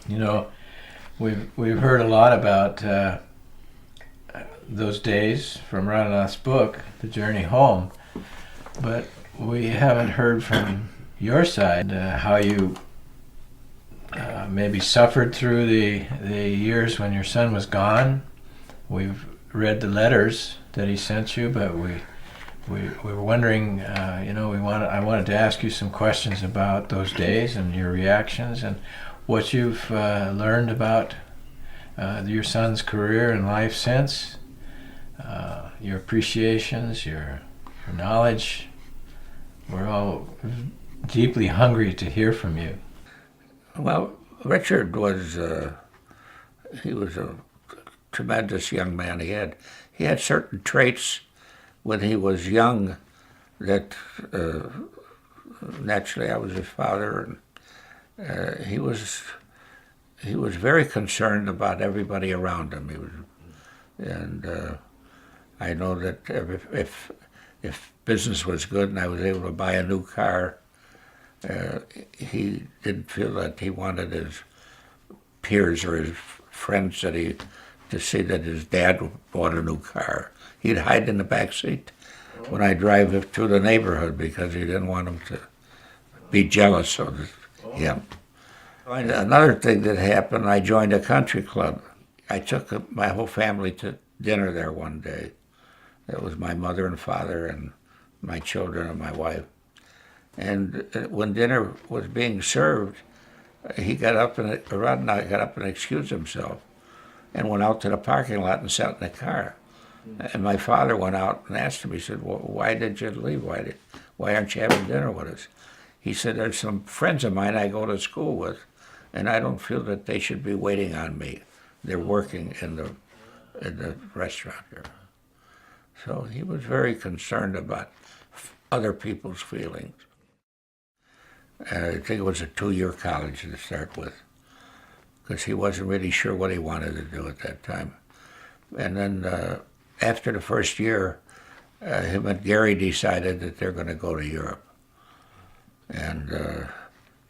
You know, we've heard a lot about those days from Radhanath's book, The Journey Home, but we haven't heard from your side how you maybe suffered through the years when your son was gone. We've read the letters that he sent you, but we were wondering, I wanted to ask you some questions about those days and your reactions and what you've learned about your son's career and life since, your appreciations, your knowledge. We're all deeply hungry to hear from you. Well, Richard he was a tremendous young man. He had certain traits when he was young that naturally I was his father, and he was very concerned about everybody around him. I know that if business was good and I was able to buy a new car, he didn't feel that he wanted his peers or his friends to see that his dad bought a new car. He'd hide in the back seat when I drive through the neighborhood because he didn't want them to be jealous of him. Another thing that happened, I joined a country club. I took my whole family to dinner there one day. It was my mother and father and my children and my wife. And when dinner was being served, Radhanath got up and excused himself and went out to the parking lot and sat in the car. And my father went out and asked him, he said, well, why did you leave? Why aren't you having dinner with us? He said, there's some friends of mine I go to school with, and I don't feel that they should be waiting on me. They're working in the restaurant here. So he was very concerned about other people's feelings. I think it was a 2-year college to start with, because he wasn't really sure what he wanted to do at that time. And then after the first year, him and Gary decided that they're going to go to Europe. And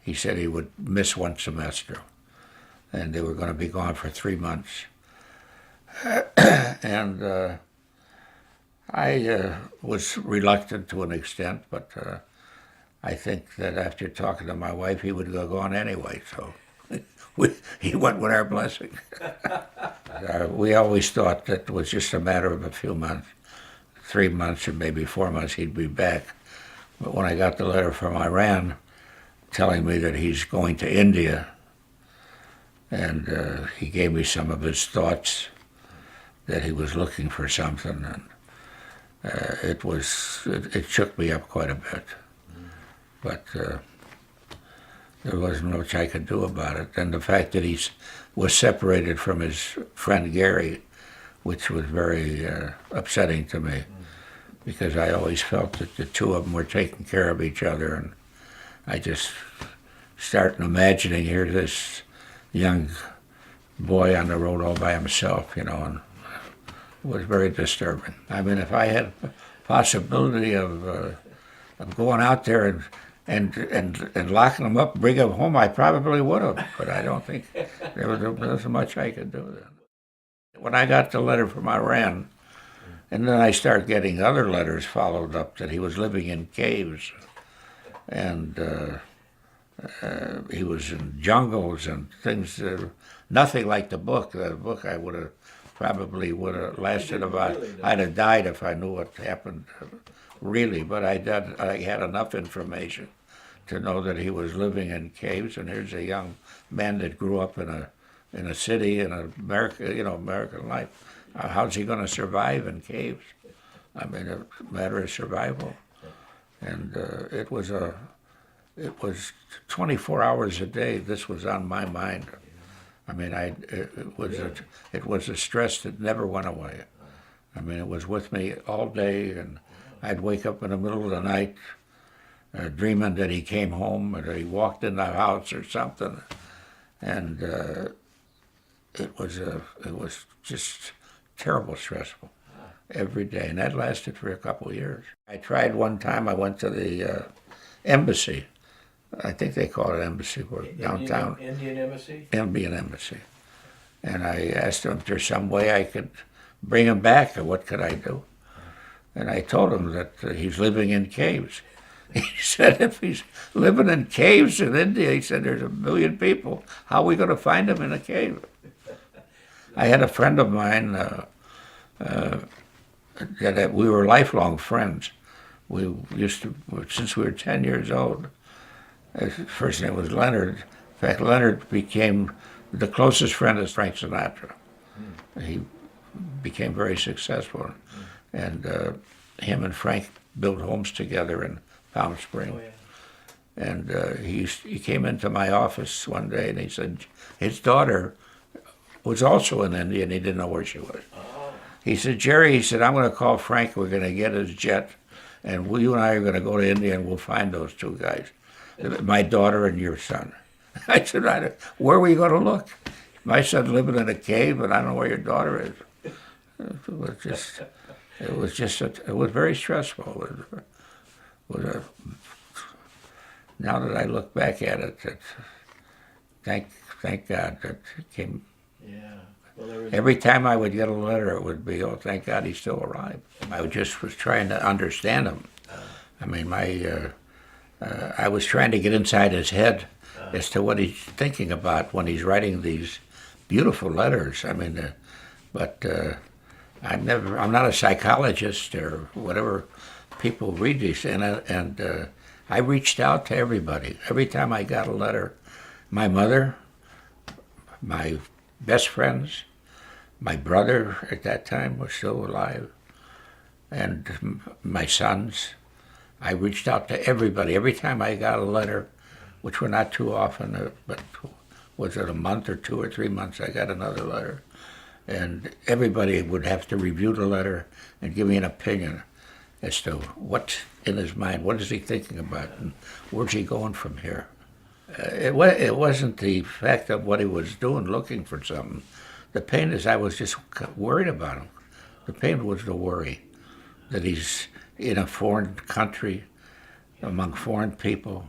he said he would miss one semester, and they were going to be gone for 3 months. And I was reluctant to an extent, but I think that after talking to my wife, he would go on anyway, so he went with our blessing. We always thought that it was just a matter of a few months, 3 months or maybe 4 months, he'd be back. But when I got the letter from Iran telling me that he's going to India, and he gave me some of his thoughts that he was looking for something, and it shook me up quite a bit. But there wasn't much I could do about it. And the fact that he was separated from his friend Gary, which was very upsetting to me, because I always felt that the two of them were taking care of each other. And I just started imagining here this young boy on the road all by himself, and it was very disturbing. I mean, if I had a possibility of going out there and locking them up, bring them home, I probably would have, but I don't think there wasn't much I could do then. When I got the letter from Iran, and then I started getting other letters followed up that he was living in caves, and he was in jungles and things, nothing like the book. The book I probably would have lasted about, I'd have died if I knew what happened really, but I had enough information to know that he was living in caves, and here's a young man that grew up in a city in America, American life. How's he going to survive in caves? I mean, a matter of survival. And it was 24 hours a day. This was on my mind. I mean, it was a stress that never went away. I mean, it was with me all day, and I'd wake up in the middle of the night dreaming that he came home or that he walked in the house or something. And it was just terrible stressful every day, and that lasted for a couple of years. I tried one time, I went to the embassy I think they call it embassy, downtown. Indian Embassy? Indian embassy. And I asked him if there's some way I could bring him back, or what could I do? And I told him that he's living in caves. He said, if he's living in caves in India, he said, there's 1 million people. How are we going to find him in a cave? I had a friend of mine that we were lifelong friends. We used to, since we were 10 years old. His first name was Leonard. In fact, Leonard became the closest friend of Frank Sinatra. He became very successful. And him and Frank built homes together in Palm Springs. Oh, yeah. And he came into my office one day and he said his daughter was also in India and he didn't know where she was. Oh. He said, Jerry, he said, I'm going to call Frank, we're going to get his jet, and you and I are going to go to India and we'll find those two guys, my daughter and your son. I said, where were you going to look? My son living in a cave and I don't know where your daughter is. It was very stressful. Now that I look back at it, thank God that it came. Yeah. Well, Every time I would get a letter, it would be, oh, thank God he's still alive. I just was trying to understand him. I mean, I was trying to get inside his head as to what he's thinking about when he's writing these beautiful letters. I mean, but I'm not a psychologist or whatever people read these, and I reached out to everybody. Every time I got a letter, my mother, my best friends, my brother at that time was still alive, and my sons. I reached out to everybody. Every time I got a letter, which were not too often, but was it a month or 2 or 3 months, I got another letter. And everybody would have to review the letter and give me an opinion as to what's in his mind, what is he thinking about, and where's he going from here. It wasn't the fact of what he was doing, looking for something. The pain is I was just worried about him. The pain was the worry that he's in a foreign country, among foreign people.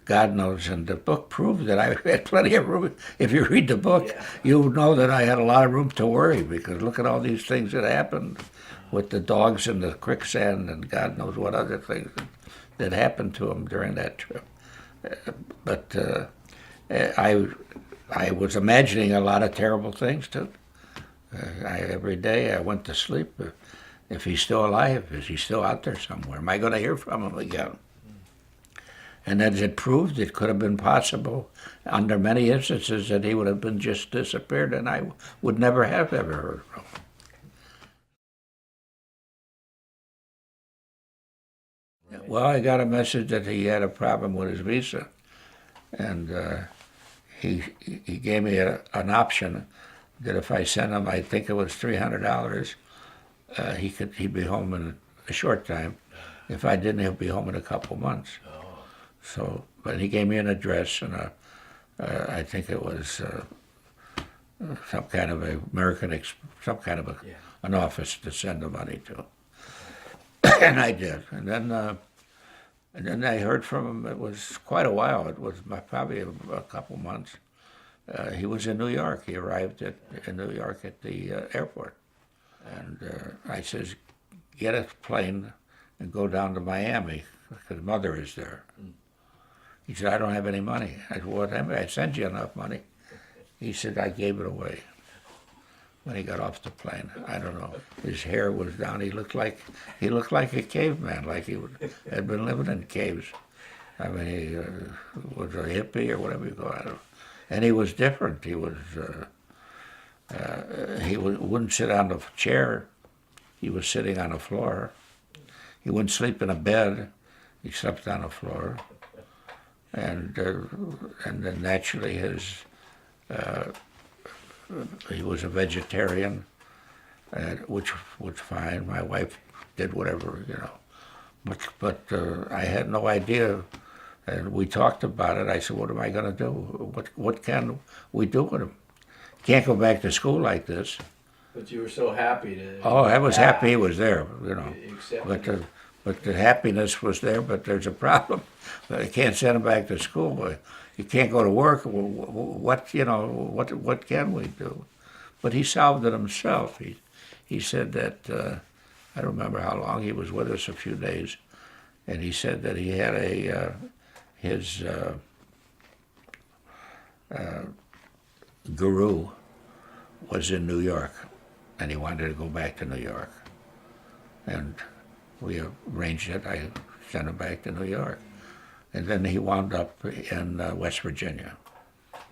God knows, and the book proved that I had plenty of room. If you read the book, you'll know that I had a lot of room to worry, because look at all these things that happened with the dogs and the quicksand and God knows what other things that happened to him during that trip. But I was imagining a lot of terrible things too. Every day I went to sleep. If he's still alive, is he still out there somewhere? Am I going to hear from him again? And as it proved, it could have been possible under many instances that he would have been just disappeared and I would never have ever heard from him. Well, I got a message that he had a problem with his visa, and he gave me an option that if I sent him, I think it was $300, he'd be home in a short time. If I didn't, he'll be home in a couple months. So, but he gave me an address and I think it was some kind of an office to send the money to, and I did. And then I heard from him. It was quite a while. It was probably a couple months. He was in New York. He arrived in New York at the airport, and I says, "Get a plane and go down to Miami because Mother is there." He said, "I don't have any money." I said, "Well, I sent you enough money." He said, "I gave it away." When he got off the plane, I don't know. His hair was down. He looked like a caveman, like he had been living in caves. I mean, he was a hippie or whatever you call it. And he was different. He wouldn't sit on the chair. He was sitting on the floor. He wouldn't sleep in a bed. He slept on the floor. And then naturally he was a vegetarian, which was fine. My wife did whatever, But I had no idea, and we talked about it. I said, "What am I going to do? What can we do with him? Can't go back to school like this." But you were so happy to. Oh, I was happy he was there, Accepted But the happiness was there, but there's a problem. They can't send him back to school. You can't go to work. What can we do? But he solved it himself. He said that, I don't remember how long he was with us, a few days, and he said that he had his guru was in New York, and he wanted to go back to New York. And we arranged it. I sent him back to New York. And then he wound up in West Virginia.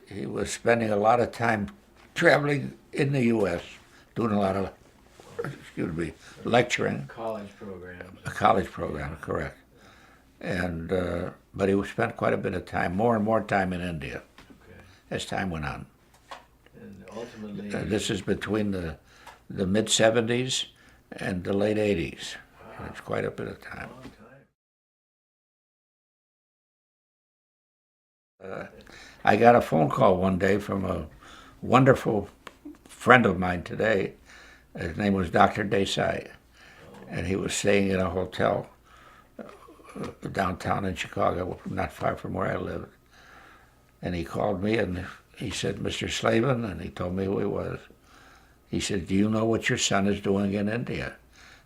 He was spending a lot of time traveling in the U.S., doing a lot of, lecturing. College programs. A college program, correct. And but he spent quite a bit of time, more and more time in India, Okay. as time went on. And ultimately, This is between the mid-'70s and the late '80s. wow, It's quite a bit of time. long time. I got a phone call one day from a wonderful friend of mine today. His name was Dr. Desai, and he was staying in a hotel downtown in Chicago, not far from where I lived. And he called me and he said, "Mr. Slavin," and he told me who he was. He said, "Do you know what your son is doing in India?"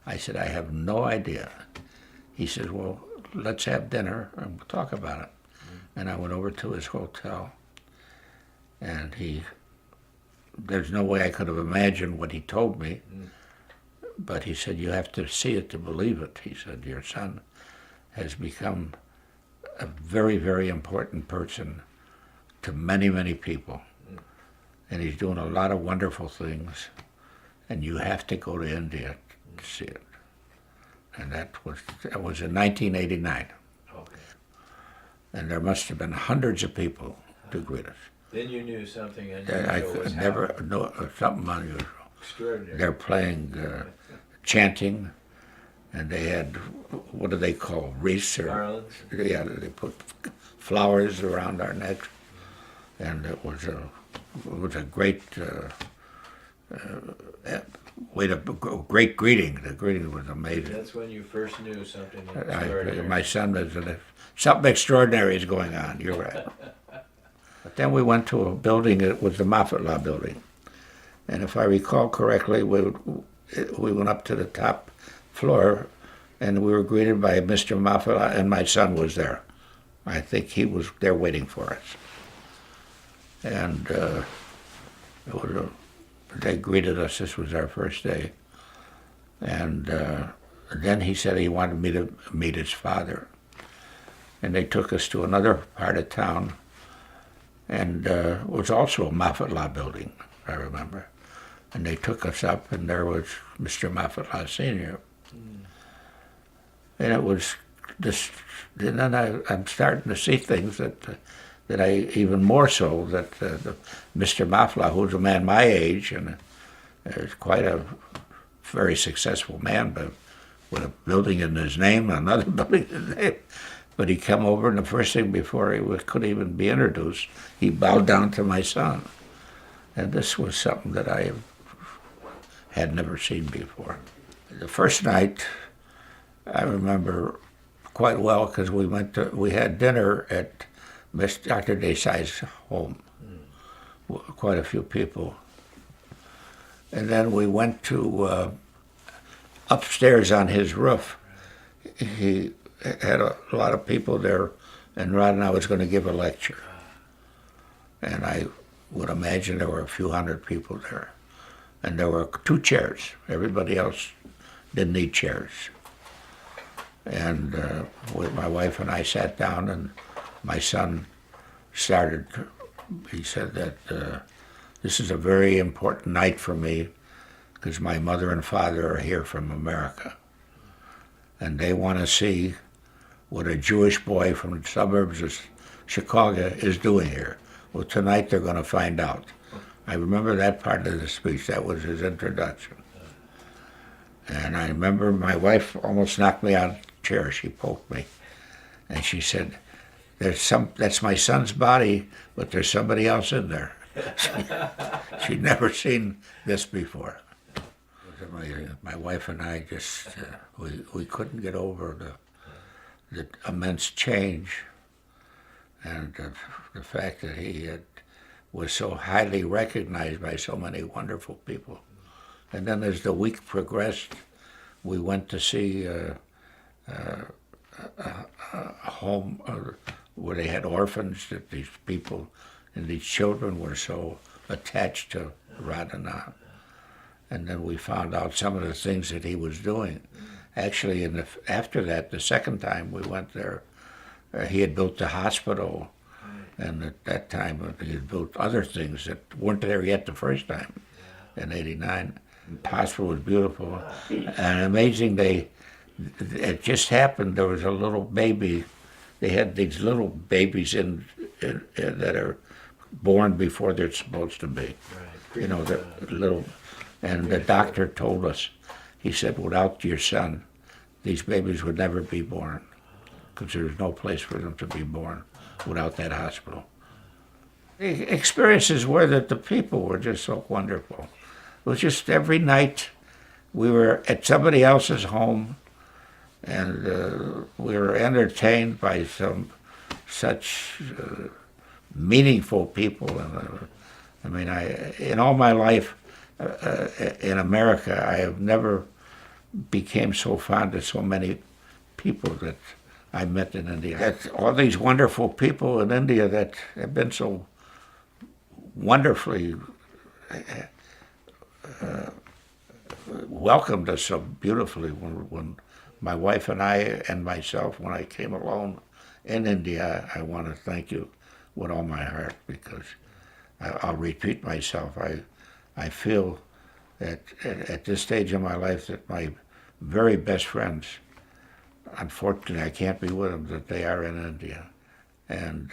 I said, "I have no idea." He said, "Well, let's have dinner and we'll talk about it." And I went over to his hotel, and there's no way I could have imagined what he told me, but he said, "You have to see it to believe it." He said, "Your son has become a very, very important person to many, many people, and he's doing a lot of wonderful things, and you have to go to India to see it." And that was in 1989. Okay. And there must have been hundreds of people to greet us. Then you knew something That I unusual was could never happening. know, something unusual. Extraordinary. They're playing, chanting, and they had, what do they call, wreaths? Garlands. Yeah, they put flowers around our necks, and it was a great great greeting. The greeting was amazing. That's when you first knew something extraordinary. My son was something extraordinary is going on. You're right. But then we went to a building. It was the Moffat Law building, and if I recall correctly, we went up to the top floor, and we were greeted by Mr. Moffat, and my son was there. I think he was there waiting for us, and they greeted us. This was our first day, and then he said he wanted me to meet his father. And they took us to another part of town, and it was also a Moffat Law building, I remember. And they took us up, and there was Mr. Moffat Law Sr. And it was this, and then I'm starting to see things that I, even more so, that Mr. Moffat Law, who's a man my age, and is quite a very successful man, but with a building in his name, another building in his name. But he come over, and the first thing before he could even be introduced, he bowed down to my son. And this was something that I had never seen before. The first night, I remember quite well, because we had dinner at Dr. Desai's home, quite a few people. And then we went to upstairs on his roof. He had a lot of people there, and Radhanath was going to give a lecture. And I would imagine there were a few hundred people there. And there were 2 chairs. Everybody else didn't need chairs. And my wife and I sat down, and my son started, he said that this is a very important night for me, because my mother and father are here from America. And they want to see what a Jewish boy from the suburbs of Chicago is doing here. Well, tonight they're going to find out. I remember that part of the speech. That was his introduction. And I remember my wife almost knocked me out of the chair. She poked me. And she said, that's my son's body, but there's somebody else in there. She'd never seen this before. It was my wife and I just, we couldn't get over the immense change, and the fact that was so highly recognized by so many wonderful people. And then as the week progressed, we went to see a home where they had orphans, that these people and these children were so attached to Radhanath. And then we found out some of the things that he was doing. Actually, after that, the second time we went there, he had built the hospital, and at that time he had built other things that weren't there yet the first time, in '89. The hospital was beautiful, and amazing. It just happened. There was a little baby. They had these little babies in that are born before they're supposed to be. You know, the little. And the doctor told us, he said, without your son, these babies would never be born, because there's no place for them to be born without that hospital. The experiences were that the people were just so wonderful. It was just every night we were at somebody else's home, and we were entertained by such meaningful people. I mean, in all my life, in America, I have never became so fond of so many people that I met in India. All these wonderful people in India that have been so wonderfully welcomed us so beautifully. When my wife and I and myself, when I came alone in India, I want to thank you with all my heart, because I'll repeat myself. I feel that at this stage of my life that my very best friends, unfortunately I can't be with them, that they are in India. And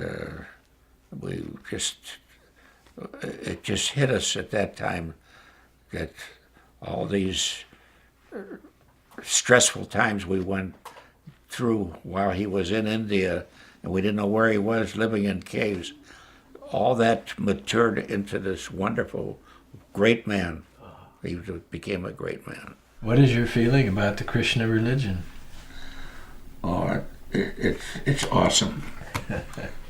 it just hit us at that time that all these stressful times we went through while he was in India, and we didn't know where he was, living in caves, all that matured into this wonderful, great man. He became a great man. What is your feeling about the Krishna religion? Oh, it's awesome.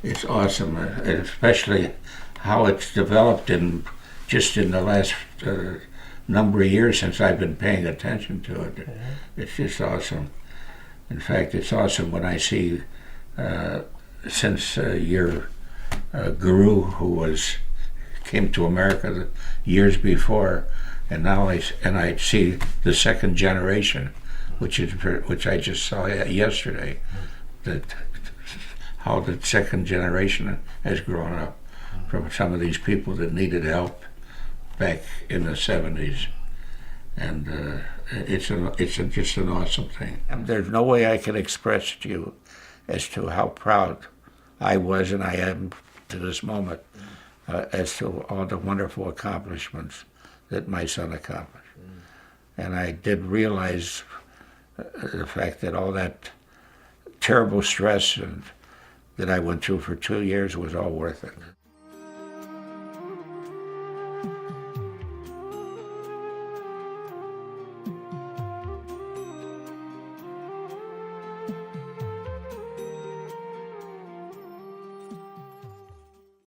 It's awesome, especially how it's developed just in the last number of years since I've been paying attention to it. It's just awesome. In fact, it's awesome when I see, since your guru who came to America years before, and now I see the second generation, which I just saw yesterday, that how the second generation has grown up from some of these people that needed help back in the 70s, and it's just an awesome thing. And there's no way I can express to you as to how proud I was and I am to this moment as to all the wonderful accomplishments that my son accomplished. And I did realize the fact that all that terrible stress that I went through for 2 years was all worth it.